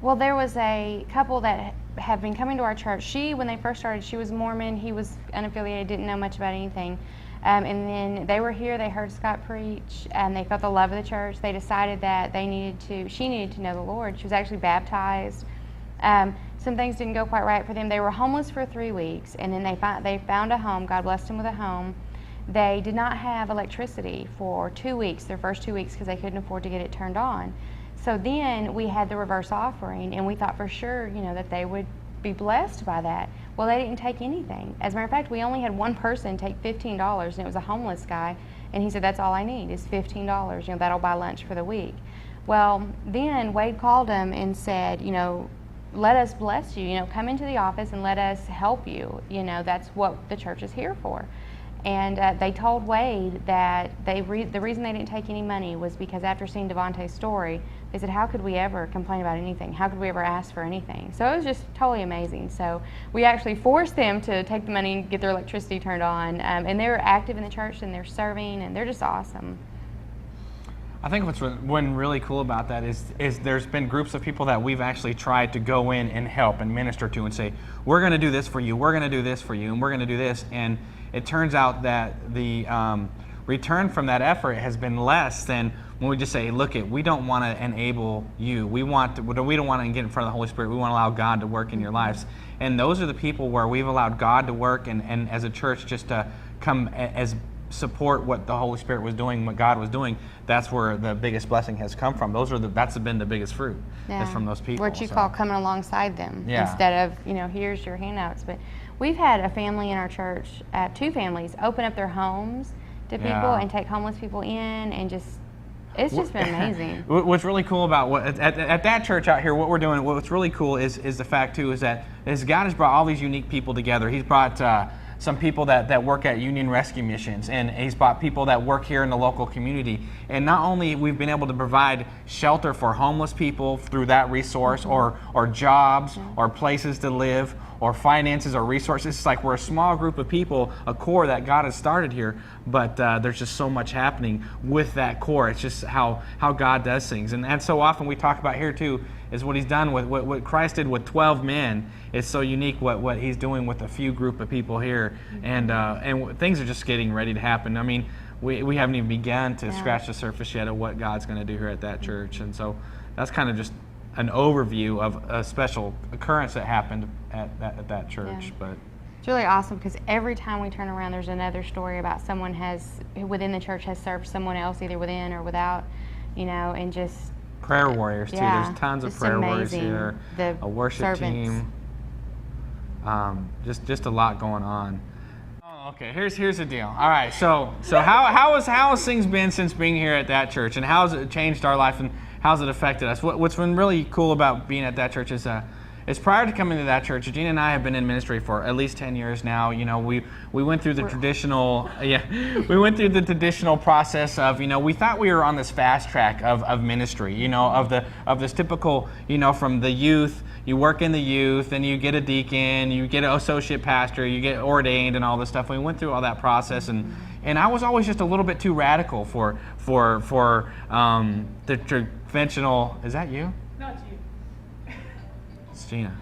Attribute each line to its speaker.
Speaker 1: Well, there was a couple that have been coming to our church. When they first started, she was Mormon. He was unaffiliated, didn't know much about anything. And then they were here, they heard Scott preach, and they felt the love of the church. They decided that she needed to know the Lord. She was actually baptized. Some things didn't go quite right for them. They were homeless for 3 weeks, and then they found a home. God blessed them with a home. They did not have electricity for 2 weeks, their first 2 weeks, because they couldn't afford to get it turned on. So then we had the reverse offering, and we thought for sure, that they would be blessed by that. Well, they didn't take anything. As a matter of fact, we only had one person take $15, and it was a homeless guy, and he said, that's all I need is $15. That'll buy lunch for the week. Well, then Wade called him and said, let us bless you. Come into the office and let us help you. That's what the church is here for. And they told Wade that the reason they didn't take any money was because after seeing Devontae's story, they said, how could we ever complain about anything? How could we ever ask for anything? So it was just totally amazing. So we actually forced them to take the money and get their electricity turned on. And they're active in the church, and they're serving, and they're just awesome.
Speaker 2: I think what's really cool about that is there's been groups of people that we've actually tried to go in and help and minister to and say, we're going to do this for you, we're going to do this for you, and we're going to do this. And it turns out that the return from that effort has been less than when we just say, look, we don't want to enable you. We don't want to get in front of the Holy Spirit. We want to allow God to work in your lives. And those are the people where we've allowed God to work, and as a church just to come as support what the Holy Spirit was doing, what God was doing. That's where the biggest blessing has come from. That's been the biggest fruit. Is from those people.
Speaker 1: What you call coming alongside them instead of here's your handouts. But we've had a family in our church, 2 families, open up their homes to people and take homeless people in, and it's just been amazing.
Speaker 2: What's really cool about at that church out here, what we're doing, what's really cool is the fact too is that God has brought all these unique people together. He's brought some people that work at Union Rescue Missions, and he's brought people that work here in the local community. And not only we've been able to provide shelter for homeless people through that resource, or jobs, or places to live, or finances, or resources. It's like we're a small group of people, a core that God has started here, but there's just so much happening with that core. It's just how God does things. And so often we talk about here too is what he's done with what Christ did with 12 men. It's so unique what he's doing with a few group of people here. And things are just getting ready to happen. I mean, we haven't even begun to scratch the surface yet of what God's going to do here at that church. And so that's kind of just an overview of a special occurrence that happened at that church.
Speaker 1: Yeah.
Speaker 2: But
Speaker 1: it's really awesome because every time we turn around, there's another story about someone within the church has served someone else, either within or without, and just
Speaker 2: prayer warriors too.
Speaker 1: Yeah,
Speaker 2: there's tons of prayer warriors here. A worship
Speaker 1: servants.
Speaker 2: Team. Just a lot going on. Oh, okay. Here's the deal. All right. So how has things been since being here at that church, and how has it changed our life, and how's it affected us? What's been really cool about being at that church is prior to coming to that church, Gina and I have been in ministry for at least 10 years now. We went through the traditional process of, we thought we were on this fast track of ministry, of this typical, from the youth. You work in the youth, and you get a deacon, you get an associate pastor, you get ordained, and all this stuff. We went through all that process, and I was always just a little bit too radical for the conventional. Is that you?
Speaker 3: Not you.
Speaker 2: It's Gina.